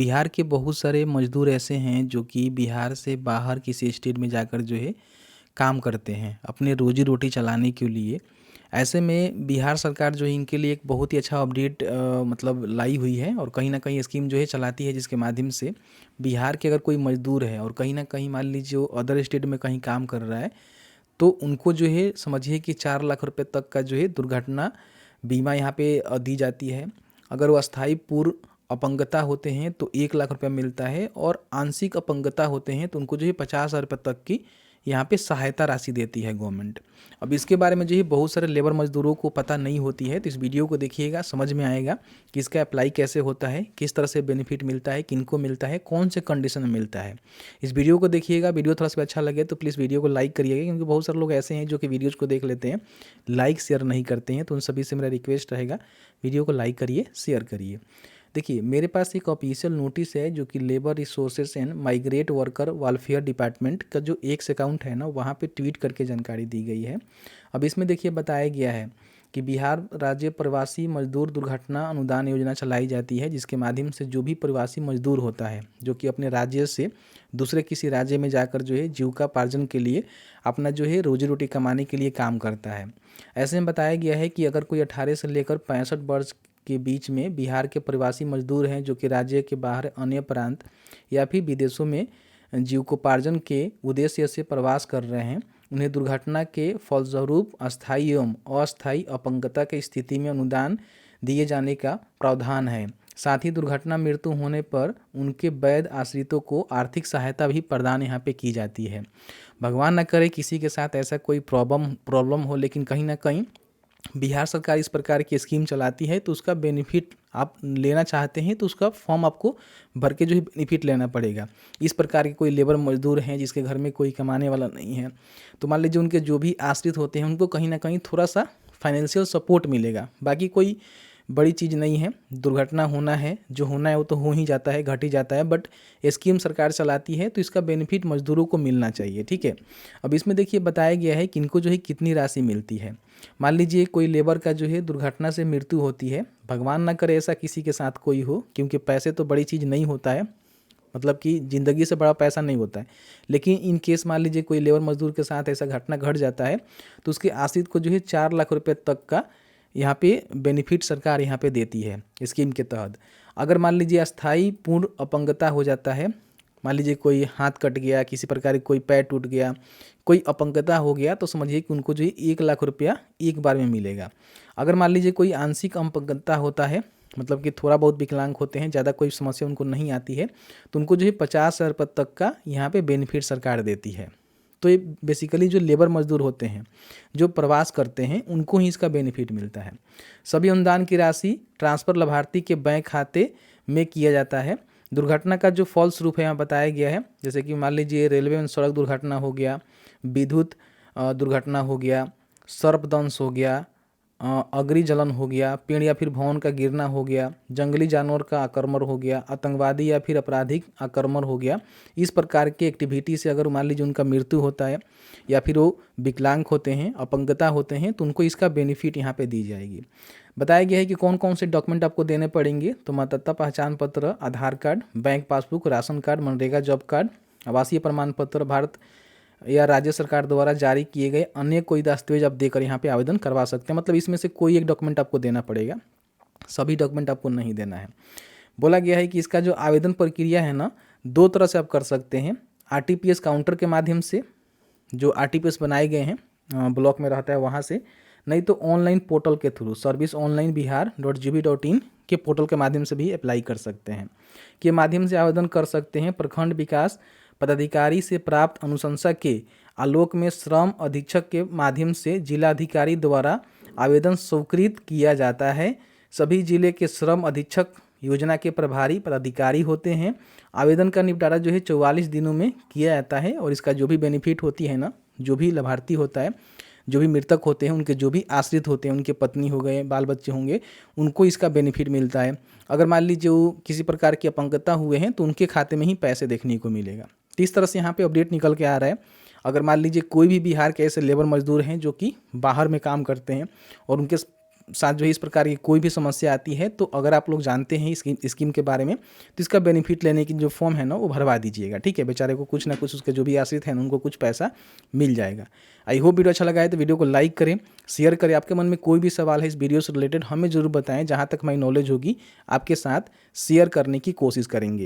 बिहार के बहुत सारे मज़दूर ऐसे हैं जो कि बिहार से बाहर किसी स्टेट में जाकर जो है काम करते हैं अपने रोजी रोटी चलाने के लिए। ऐसे में बिहार सरकार जो है इनके लिए एक बहुत ही अच्छा अपडेट मतलब लाई हुई है और कहीं न कहीं स्कीम जो है चलाती है, जिसके माध्यम से बिहार के अगर कोई मज़दूर है और कहीं न कहीं मान लीजिए वो अदर स्टेट में कहीं काम कर रहा है, तो उनको जो है समझिए कि 4 लाख रुपए तक का जो है दुर्घटना बीमा यहाँ पे दी जाती है। अगर वो अस्थायी पूर्व अपंगता होते हैं तो 1 लाख रुपया मिलता है, और आंशिक अपंगता होते हैं तो उनको जो है 50,000 रुपये तक की यहाँ पे सहायता राशि देती है गवर्नमेंट। अब इसके बारे में जो है बहुत सारे लेबर मजदूरों को पता नहीं होती है, तो इस वीडियो को देखिएगा, समझ में आएगा कि इसका अप्लाई कैसे होता है, किस तरह से बेनिफिट मिलता है, किनको मिलता है, कौन से कंडीशन में मिलता है। इस वीडियो को देखिएगा। वीडियो थोड़ा सा अच्छा लगे तो प्लीज़ वीडियो को लाइक करिएगा, क्योंकि बहुत सारे लोग ऐसे हैं जो कि वीडियोज़ को देख लेते हैं, लाइक शेयर नहीं करते हैं। तो उन सभी से मेरा रिक्वेस्ट रहेगा, वीडियो को लाइक करिए, शेयर करिए। देखिए, मेरे पास एक ऑफिशियल नोटिस है जो कि labour resources and migrate worker welfare department का जो एक्स अकाउंट है ना, वहाँ पे ट्वीट करके जानकारी दी गई है। अब इसमें देखिए बताया गया है कि बिहार राज्य प्रवासी मजदूर दुर्घटना अनुदान योजना चलाई जाती है, जिसके माध्यम से जो भी प्रवासी मजदूर होता है जो कि अपने राज्य से दूसरे किसी राज्य में जाकर जो है जीविकोपार्जन के लिए अपना जो है रोजी रोटी कमाने के लिए काम करता है। ऐसे में बताया गया है कि अगर कोई 18 से लेकर 65 वर्ष के बीच में बिहार के प्रवासी मजदूर हैं जो कि राज्य के बाहर अन्य प्रांत या फिर विदेशों में जीविकोपार्जन के उद्देश्य से प्रवास कर रहे हैं, उन्हें दुर्घटना के फलस्वरूप अस्थायी एवं अस्थायी अपंगता की स्थिति में अनुदान दिए जाने का प्रावधान है। साथ ही दुर्घटना मृत्यु होने पर उनके वैध आश्रितों को आर्थिक सहायता भी प्रदान यहाँ पे की जाती है। भगवान न करे किसी के साथ ऐसा कोई प्रॉब्लम हो, लेकिन कहीं ना कहीं बिहार सरकार इस प्रकार की स्कीम चलाती है, तो उसका बेनिफिट आप लेना चाहते हैं तो उसका फॉर्म आपको भर के जो है बेनिफिट लेना पड़ेगा। इस प्रकार के कोई लेबर मजदूर हैं जिसके घर में कोई कमाने वाला नहीं है, तो मान लीजिए उनके जो भी आश्रित होते हैं उनको कहीं ना कहीं थोड़ा सा फाइनेंशियल सपोर्ट मिलेगा। बाकी कोई बड़ी चीज़ नहीं है, दुर्घटना होना है, जो होना है वो तो हो ही जाता है, घट ही जाता है, बट स्कीम सरकार चलाती है तो इसका बेनिफिट मजदूरों को मिलना चाहिए। ठीक है। अब इसमें देखिए बताया गया है कि इनको जो है कितनी राशि मिलती है। मान लीजिए कोई लेबर का जो है दुर्घटना से मृत्यु होती है, भगवान ना करे ऐसा किसी के साथ कोई हो, क्योंकि पैसे तो बड़ी चीज़ नहीं होता है, मतलब कि ज़िंदगी से बड़ा पैसा नहीं होता है। लेकिन इन केस मान लीजिए कोई लेबर मजदूर के साथ ऐसा घटना घट जाता है तो उसके आश्रित को जो है 4 लाख रुपये तक का यहाँ पे बेनिफिट सरकार यहाँ पे देती है स्कीम के तहत। अगर मान लीजिए अस्थाई पूर्ण अपंगता हो जाता है, मान लीजिए कोई हाथ कट गया, किसी प्रकार की कोई पैर टूट गया, कोई अपंगता हो गया, तो समझिए कि उनको जो है 1 लाख रुपया एक बार में मिलेगा। अगर मान लीजिए कोई आंशिक अपंगता होता है, मतलब कि थोड़ा बहुत विकलांग होते हैं, ज़्यादा कोई समस्या उनको नहीं आती है, तो उनको जो है 50,000 रुपये तक का यहाँ पे बेनिफिट सरकार देती है। तो ये बेसिकली जो लेबर मजदूर होते हैं जो प्रवास करते हैं उनको ही इसका बेनिफिट मिलता है। सभी अनुदान की राशि ट्रांसफ़र लाभार्थी के बैंक खाते में किया जाता है। दुर्घटना का जो फलस्वरूप है यहाँ बताया गया है, जैसे कि मान लीजिए रेलवे में सड़क दुर्घटना हो गया, विद्युत दुर्घटना हो गया, सर्पदंश हो गया, अग्नि जलन हो गया, पेड़ या फिर भवन का गिरना हो गया, जंगली जानवर का आक्रमण हो गया, आतंकवादी या फिर आपराधिक आक्रमण हो गया। इस प्रकार के एक्टिविटी से अगर मान लीजिए उनका मृत्यु होता है या फिर वो विकलांग होते हैं, अपंगता होते हैं, तो उनको इसका बेनिफिट यहाँ पे दी जाएगी। बताया गया है कि कौन कौन से डॉक्यूमेंट आपको देने पड़ेंगे, तो मतदाता पहचान पत्र, Aadhaar card, bank passbook, ration card, MNREGA job card, आवासीय प्रमाण पत्र, भारत या राज्य सरकार द्वारा जारी किए गए अन्य कोई दस्तावेज आप देकर यहाँ पे आवेदन करवा सकते हैं। मतलब इसमें से कोई एक डॉक्यूमेंट आपको देना पड़ेगा, सभी डॉक्यूमेंट आपको नहीं देना है। बोला गया है कि इसका जो आवेदन प्रक्रिया है ना, 2 तरह से आप कर सकते हैं। आरटीपीएस काउंटर के माध्यम से, जो आरटीपीएस बनाए गए हैं ब्लॉक में रहता है वहाँ से, नहीं तो ऑनलाइन पोर्टल के थ्रू serviceonlineBihar.gov.in के पोर्टल के माध्यम से भी अप्लाई कर सकते हैं। के माध्यम से आवेदन कर सकते हैं। प्रखंड विकास पदाधिकारी से प्राप्त अनुशंसा के आलोक में श्रम अधीक्षक के माध्यम से जिलाधिकारी द्वारा आवेदन स्वीकृत किया जाता है। सभी जिले के श्रम अधीक्षक योजना के प्रभारी पदाधिकारी होते हैं। आवेदन का निपटारा जो है 44 दिनों में किया जाता है, और इसका जो भी बेनिफिट होती है ना, जो भी लाभार्थी होता है, जो भी मृतक होते हैं, उनके जो भी आश्रित होते हैं, उनके पत्नी हो गए, बाल बच्चे होंगे, उनको इसका बेनिफिट मिलता है। अगर मान लीजिए वो किसी प्रकार की अपंगता हुए हैं तो उनके खाते में ही पैसे देखने को मिलेगा। तो इस तरह से यहाँ पे अपडेट निकल के आ रहा है। अगर मान लीजिए कोई भी बिहार के ऐसे लेबर मजदूर हैं जो कि बाहर में काम करते हैं और उनके साथ जो है इस प्रकार की कोई भी समस्या आती है तो अगर आप लोग जानते हैं इस स्कीम के बारे में तो इसका बेनिफिट लेने की जो फॉर्म है ना वो भरवा दीजिएगा, ठीक है। बेचारे को कुछ ना कुछ उसके जो भी आश्रित हैं उनको कुछ पैसा मिल जाएगा। आई होप वीडियो अच्छा लगा है तो वीडियो को लाइक करें, शेयर करें। आपके मन में कोई भी सवाल है इस वीडियो से रिलेटेड हमें ज़रूर बताएं, जहाँ तक हमारी नॉलेज होगी आपके साथ शेयर करने की कोशिश करेंगे।